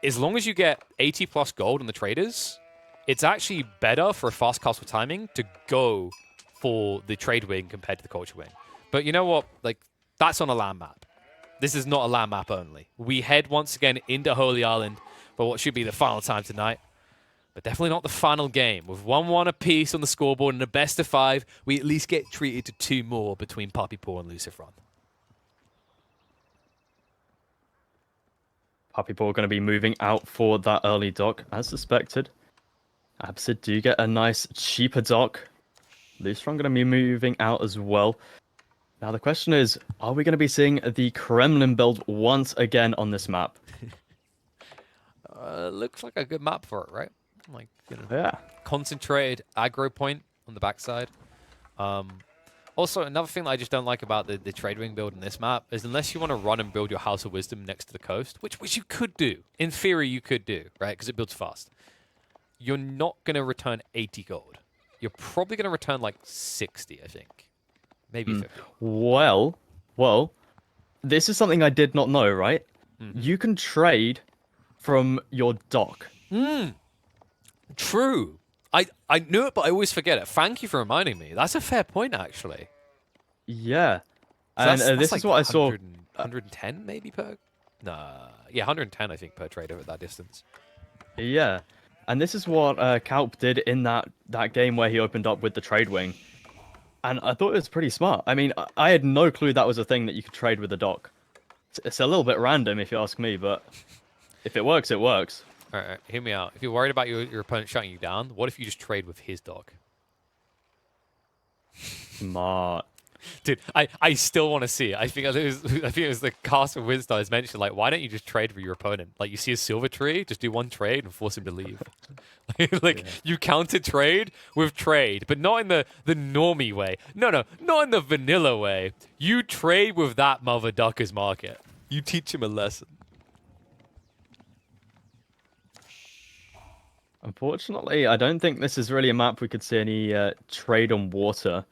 as long as you get 80 plus gold on the traders, it's actually better for a fast castle timing to go for the trade wing compared to the culture wing. But you know what? Like, that's on a land map. This is not a land map only. We head once again into Holy Island for what should be the final time tonight. But definitely not the final game. With 1-1 apiece on the scoreboard and a best of 5, we at least get treated to 2 more between Puppypaw and Luciferon. Puppypaw going to be moving out for that early dock, as suspected. Absid do get a nice, cheaper dock. Luciferon going to be moving out as well. Now the question is, are we going to be seeing the Kremlin build once again on this map? Looks like a good map for it, right? Like, you know, Yeah. concentrated aggro point on the backside. Also, another thing that I just don't like about the trade wing build in this map is unless you want to run and build your House of Wisdom next to the coast, which you could do. In theory, you could do, right? Because it builds fast. You're not going to return 80 gold. You're probably going to return like 60, I think. Maybe 50. Well, this is something I did not know, right? You can trade from your dock. True. I knew it, but I always forget it. Thank you for reminding me. That's a fair point, actually. Yeah. So And that's this like is what I saw. 110 maybe per? Nah. Yeah, 110 I think per trader at that distance. Yeah. And this is what Kalp did in that game where he opened up with the trade wing. And I thought it was pretty smart. I mean, I had no clue that was a thing that you could trade with a dock. It's a little bit random if you ask me, but if it works, it works. All right, hear me out. If you're worried about your opponent shutting you down, what if you just trade with his dog? Smart. Dude, I still want to see it. I think it was the cast of Winstar has mentioned, like, why don't you just trade with your opponent? Like, you see a silver tree, just do one trade and force him to leave. Like, you counter trade with trade, but not in the normie way. No, not in the vanilla way. You trade with that mother ducker's market. You teach him a lesson. Unfortunately, I don't think this is really a map we could see any trade on water.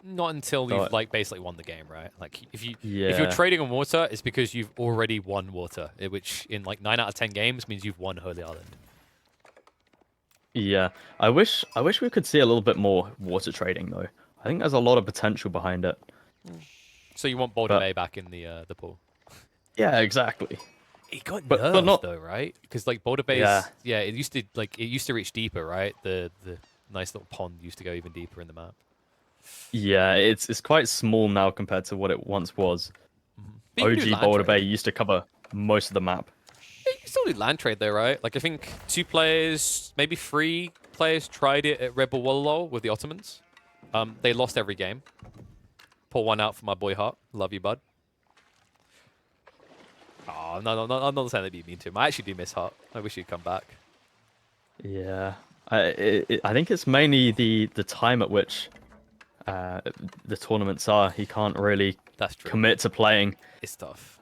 Not until you've like basically won the game, right? Like if you're Yeah. trading on water, it's because you've already won water, which in like 9 out of 10 games means you've won Holy Island. Yeah, I wish we could see a little bit more water trading though. I think there's a lot of potential behind it. So you want Boulder Bay back in the pool? Yeah, exactly. It got but nerfed not though, right? Because like Boulder Bay, yeah, it used to reach deeper, right? The nice little pond used to go even deeper in the map. Yeah, it's quite small now compared to what it once was. OG Boulder Bay used to cover most of the map. Yeah, you can still do land trade though, right? Like I think 2 players, maybe 3 players tried it at Rebel Wallalow with the Ottomans. They lost every game. Pour one out for my boy Hart. Love you, bud. Oh, no, I'm not saying that'd be mean to him. I actually do miss Hart. I wish he'd come back. Yeah, I think it's mainly the time at which the tournaments are. He can't really commit to playing. It's tough.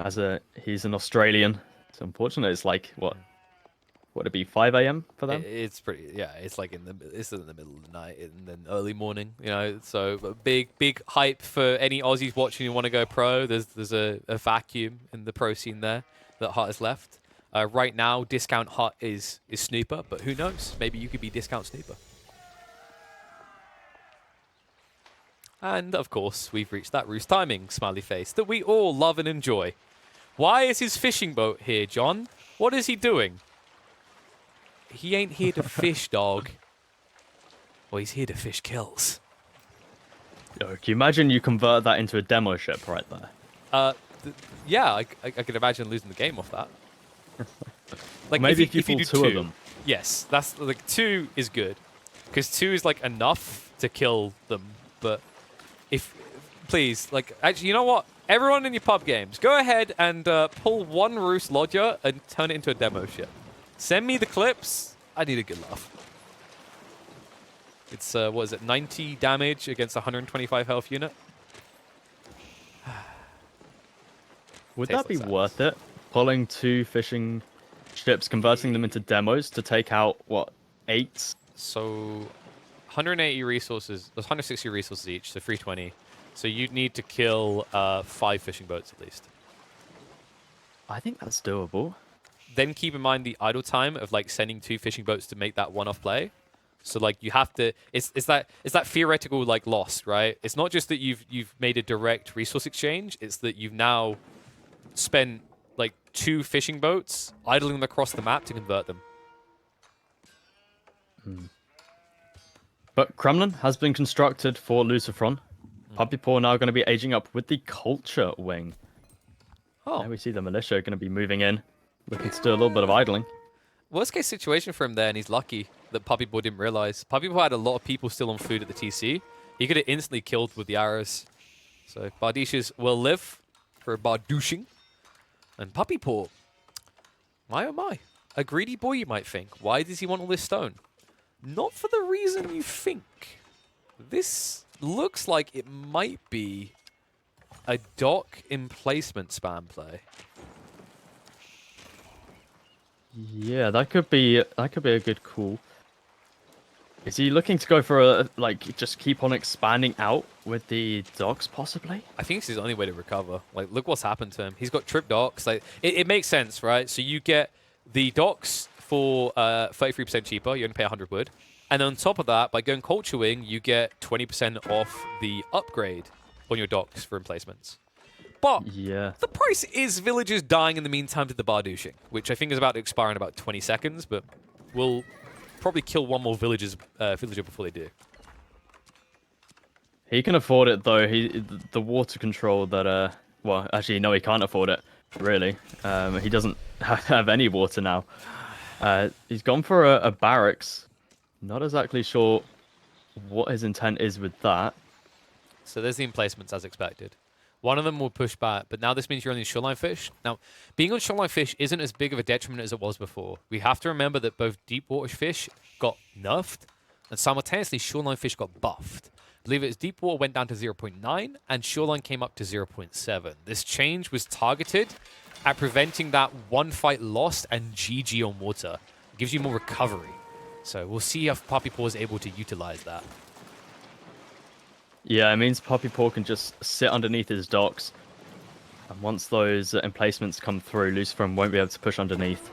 He's an Australian. It's unfortunate. It's like what would it be 5 a.m. for them? It's pretty. Yeah, it's like in the middle of the night and then early morning. You know, so big hype for any Aussies watching who want to go pro. There's a vacuum in the pro scene there that Hart has left. Right now, discount Hart is Snooper, but who knows? Maybe you could be discount Snooper. And, of course, we've reached that Roost timing smiley face that we all love and enjoy. Why is his fishing boat here, John? What is he doing? He ain't here to fish, dog. Well, he's here to fish kills. Yo, can you imagine you convert that into a demo ship right there? Yeah, I could imagine losing the game off that. Like maybe if you pull 2 of them. Yes, that's like 2 is good. Because 2 is like enough to kill them, but please, like, actually, you know what? Everyone in your pub games, go ahead and pull 1 Roost Lodger and turn it into a demo ship. Send me the clips. I need a good laugh. It's, what is it, 90 damage against 125 health unit? Would that be worth it? Pulling 2 fishing ships, converting them into demos to take out, what, 8? So 180 resources, there's 160 resources each, so 320. So you'd need to kill 5 fishing boats at least. I think that's doable. then keep in mind the idle time of like sending 2 fishing boats to make that one-off play. So like you have to, it's that theoretical like loss, right? It's not just that you've made a direct resource exchange. It's that you've now spent like 2 fishing boats idling them across the map to convert them. But Kremlin has been constructed for Luciferon. PuppyPaw now going to be aging up with the culture wing. Oh, Now we see the militia going to be moving in, looking to do a little bit of idling. worst case situation for him there, and he's lucky that PuppyPaw didn't realize. PuppyPaw had a lot of people still on food at the TC. He could have instantly killed with the arrows. So Bardishas will live for Bardouching. And PuppyPaw, my oh my, a greedy boy you might think. Why does he want all this stone? Not for the reason you think. This looks like it might be a dock emplacement spam play. Yeah, that could be a good call. Is he looking to go for a like just keep on expanding out with the docks possibly? I think it's his only way to recover. Like, look what's happened to him. He's got trip docks. Like, it makes sense, right? So you get the docks for 33% cheaper. You only pay 100 wood. And on top of that, by going culture wing, you get 20% off the upgrade on your docks for emplacements. But Yeah. the price is villagers dying in the meantime to the Bardouching, which I think is about to expire in about 20 seconds, but we'll probably kill one more villager before they do. He can afford it though. The water control that well, actually no, he can't afford it. Really, he doesn't have any water now. He's gone for a barracks. Not exactly sure what his intent is with that. So there's the emplacements as expected. One of them will push back, but now this means you're only shoreline fish. Now, being on shoreline fish isn't as big of a detriment as it was before. We have to remember that both deep water fish got nerfed, and simultaneously shoreline fish got buffed. I believe it was deep water went down to 0.9, and shoreline came up to 0.7. This change was targeted at preventing that one fight lost and GG on water. It gives you more recovery. So we'll see if PuppyPaw is able to utilize that. Yeah, it means PuppyPaw can just sit underneath his docks. And once those emplacements come through, Luciferon won't be able to push underneath.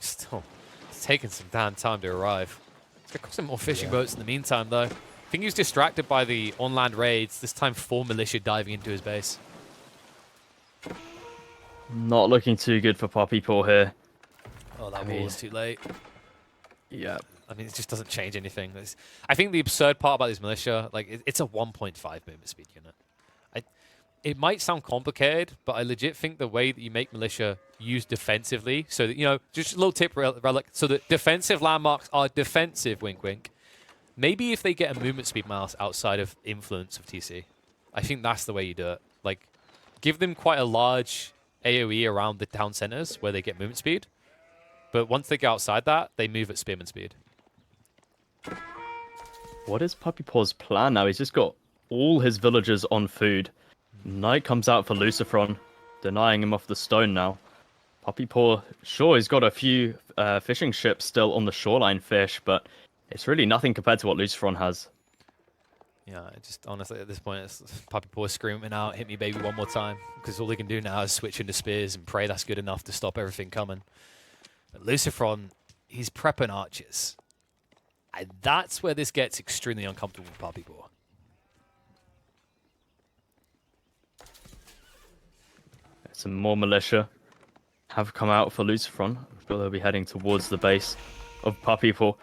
Still, it's taking some damn time to arrive. It's going to cost him more fishing boats in the meantime, though. I think he was distracted by the on-land raids. This time, 4 militia diving into his base. Not looking too good for PuppyPaw here. Oh, that wall was too late. Yeah. I mean, it just doesn't change anything. I think the absurd part about this militia, like, it's a 1.5 movement speed unit. It might sound complicated, but I legit think the way that you make militia used defensively, so that, you know, just a little tip, relic, so that defensive landmarks are defensive, wink, wink. Maybe if they get a movement speed mouse outside of influence of TC, I think that's the way you do it. Like, give them quite a large AoE around the town centers where they get movement speed, but once they go outside that, they move at spearman speed. What is PuppyPaw's plan now? He's just got all his villagers on food. Night comes out for Luciferon, denying him off the stone now. PuppyPaw, sure, he's got a few fishing ships still on the shoreline fish, but it's really nothing compared to what Luciferon has. Yeah, just honestly at this point, it's PuppyPaw screaming out, "Hit me, baby, one more time!" Because all he can do now is switch into spears and pray that's good enough to stop everything coming. But Luciferon, he's prepping archers. And that's where this gets extremely uncomfortable for PuppyPaw. Some more militia have come out for Luciferon. I'm sure they'll be heading towards the base of PuppyPaw.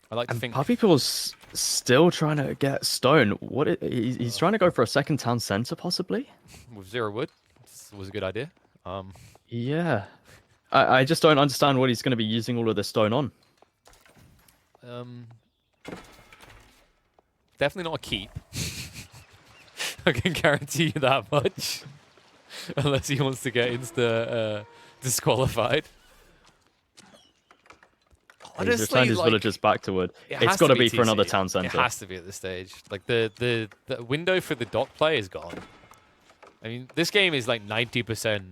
I like to think PuppyPaw's still trying to get stone. He's trying to go for a second town center, possibly? with 0 wood, this was a good idea. Yeah. I just don't understand what he's going to be using all of this stone on. Definitely not a keep. I can guarantee you that much. Unless he wants to get disqualified. Honestly, he's returned his villagers back to wood. It's got to be for another town center. It has to be at this stage. Like the window for the dock play is gone. I mean, this game is like 90%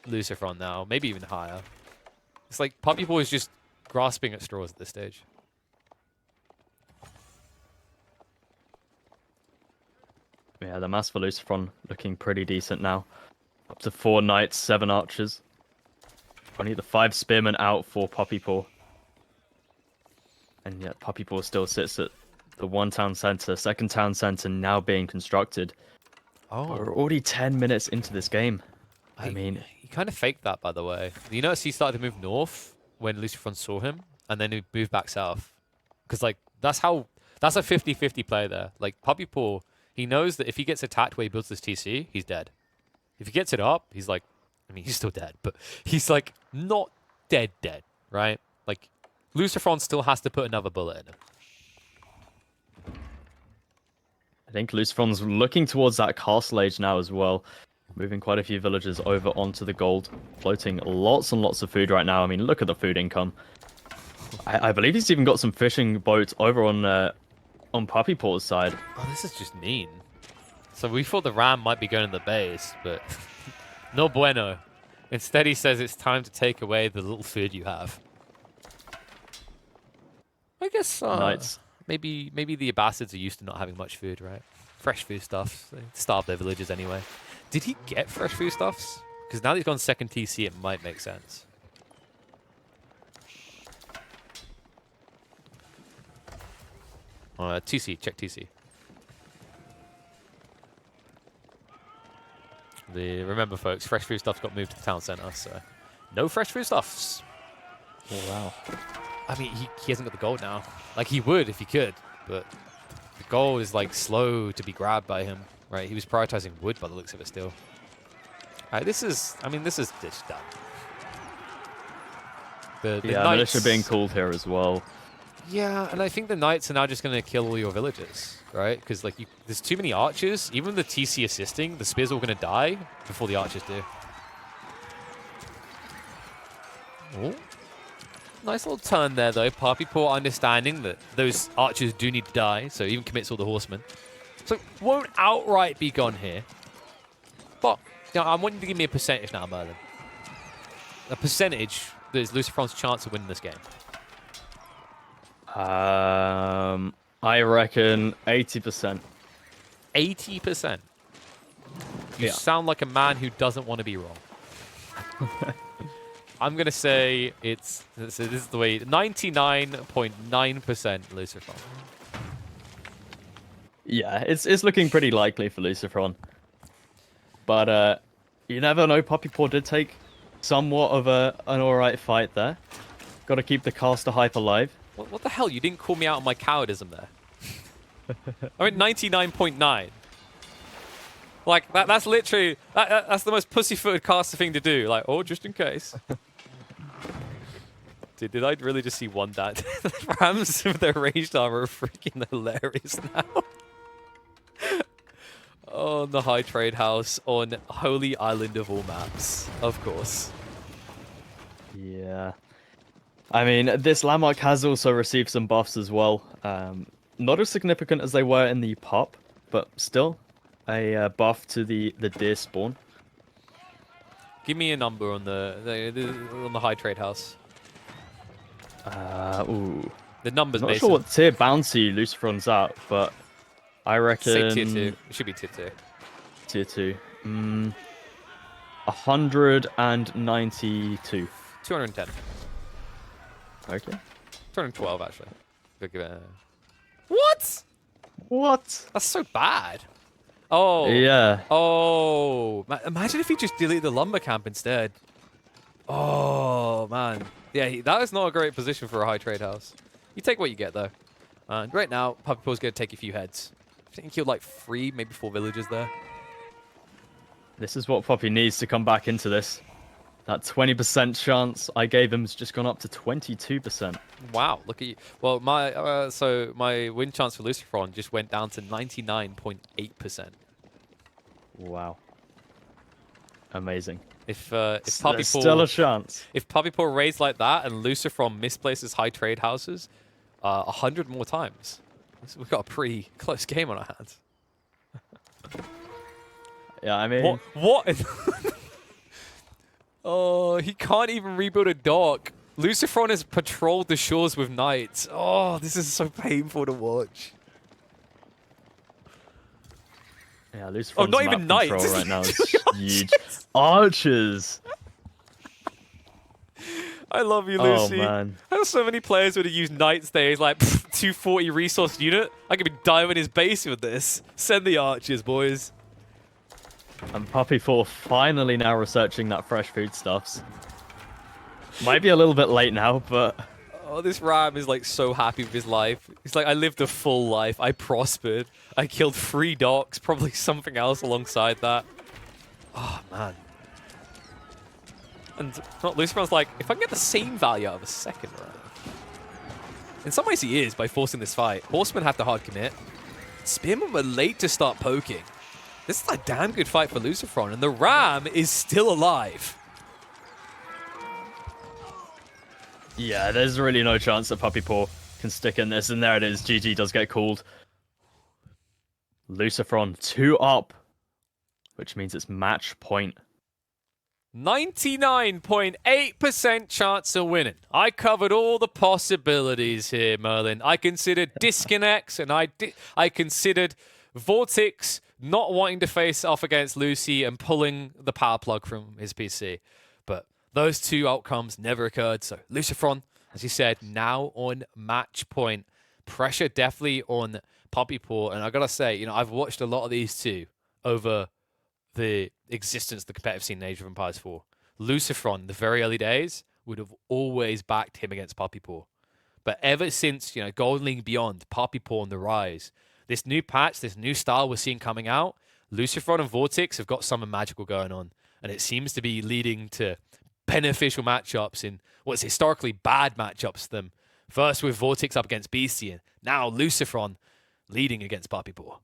Luciferon now, maybe even higher. It's like PuppyPaw is just grasping at straws at this stage. Yeah, the mass for Luciferon looking pretty decent now. Up to 4 knights, 7 archers. Only the 5 spearmen out for Puppypaw. And yet Puppypaw still sits at the 1 town center, 2nd town center now being constructed. Oh. We're already 10 minutes into this game. I mean, he kind of faked that, by the way. You notice he started to move north when Luciferon saw him, and then he moved back south. Because, like, that's a 50-50 play there. Like, Puppypaw, he knows that if he gets attacked where he builds this TC, he's dead. If he gets it up, he's like, I mean, he's still dead, but he's, like, not dead, right? Like, Luciferon still has to put another bullet in him. I think Luciferon's looking towards that castle age now as well. Moving quite a few villagers over onto the gold. Floating lots and lots of food right now. I mean, look at the food income. I believe he's even got some fishing boats over on Puppypaw's side. Oh, this is just mean. So we thought the ram might be going to the base, but no bueno. Instead, he says it's time to take away the little food you have. I guess maybe the Abbasids are used to not having much food, right? Fresh food stuffs. They starve their villagers anyway. Did he get fresh food stuffs? Because now that he's gone 2nd TC, it might make sense. TC, check TC. Remember, folks, fresh food stuffs got moved to the town center, so no fresh food stuffs. Oh, wow. I mean, he hasn't got the gold now. Like, he would if he could, but the gold is, like, slow to be grabbed by him, right? He was prioritizing wood by the looks of it still. All right, this is just done. The knights, Militia being called here as well. Yeah, and I think the knights are now just going to kill all your villagers, right? Because, like, there's too many archers. Even the TC assisting, the spears are all going to die before the archers do. Oh. Nice little turn there, though. Puppypaw understanding that those archers do need to die, so even commits all the horsemen. So won't outright be gone here. But you know, I want you to give me a percentage now, Merlin. A percentage that is Luciferon's chance of winning this game. I reckon 80%. 80%. You sound like a man who doesn't want to be wrong. I'm going to say this is the way, 99.9% Luciferon. Yeah, it's looking pretty likely for Luciferon. But you never know, Puppypaw did take somewhat of an alright fight there. Got to keep the caster hype alive. What the hell? You didn't call me out on my cowardism there. I mean, 99.9. Like, that's literally... That's the most pussyfooted caster thing to do. Like, oh, just in case. Dude, did I really just see one dad? The Rams with their ranged armor are freaking hilarious now. On the High Trade House on Holy Island of all maps. Of course. Yeah. I mean, this landmark has also received some buffs as well. Not as significant as they were in the pop, but still a buff to the deer spawn. Give me a number on the High Trade House. Ooh. The numbers. I'm not sure what tier bounty Luciferon's at, but I reckon. Say tier 2. It should be tier 2. Tier 2. 192. 210. Okay. 212 actually. Go give it a... What? What? That's so bad. Oh. Yeah. Oh. Imagine if he just deleted the lumber camp instead. Oh, man. Yeah, that is not a great position for a high trade house. You take what you get, though. And right now, Puppypaw's going to take a few heads. I think he killed like 3, maybe 4 villagers there. This is what Puppy needs to come back into this. That 20% chance I gave him has just gone up to 22%. Wow, look at you. Well, so my win chance for Luciferon just went down to 99.8%. Wow. Amazing. If There's Puppypaw still a chance. If Puppypaw raids like that and Luciferon misplaces high trade houses 100 more times, we've got a pretty close game on our hands. Yeah, I mean... What? Oh, he can't even rebuild a dock. Luciferon has patrolled the shores with knights. Oh, this is so painful to watch. Yeah, Oh, Luciferon's not map even knights. control right now is Two huge. Archers! I love you, Oh, Lucy. man. How so many players would have used knights there? He's like, 240 resource unit. I could be diving his base with this. Send the archers, boys. And Puppy4 finally now researching that fresh foodstuffs. Might be a little bit late now, but... Oh, this Ram is like so happy with his life. He's like, I lived a full life. I prospered. I killed 3 docs, probably something else alongside that. Oh, man. And not Luciferon's like, if I can get the same value out of a second round. In some ways he is by forcing this fight. Horsemen have to hard commit. Spearmen were late to start poking. This is a damn good fight for Luciferon, and the Ram is still alive. Yeah, there's really no chance that Puppy4 can stick in this, and there it is. GG does get called. Luciferon 2 up, which means it's match point. 99.8% chance of winning. I covered all the possibilities here, Merlin. I considered disconnects, and I considered Vortex not wanting to face off against Lucy and pulling the power plug from his PC. But those 2 outcomes never occurred. So Luciferon, as you said, now on match point. Pressure definitely on Puppypaw. And I gotta say, you know, I've watched a lot of these 2 over the existence of the competitive scene in Age of Empires 4. Luciferon, the very early days, would have always backed him against Puppypaw. But ever since, you know, Golden League Beyond, Puppypaw on the rise, this new patch, this new style we're seeing coming out, Luciferon and Vortex have got something magical going on. And it seems to be leading to beneficial matchups in what's historically bad matchups for them. First with Vortex up against Beastie, and now Luciferon leading against Puppypaw.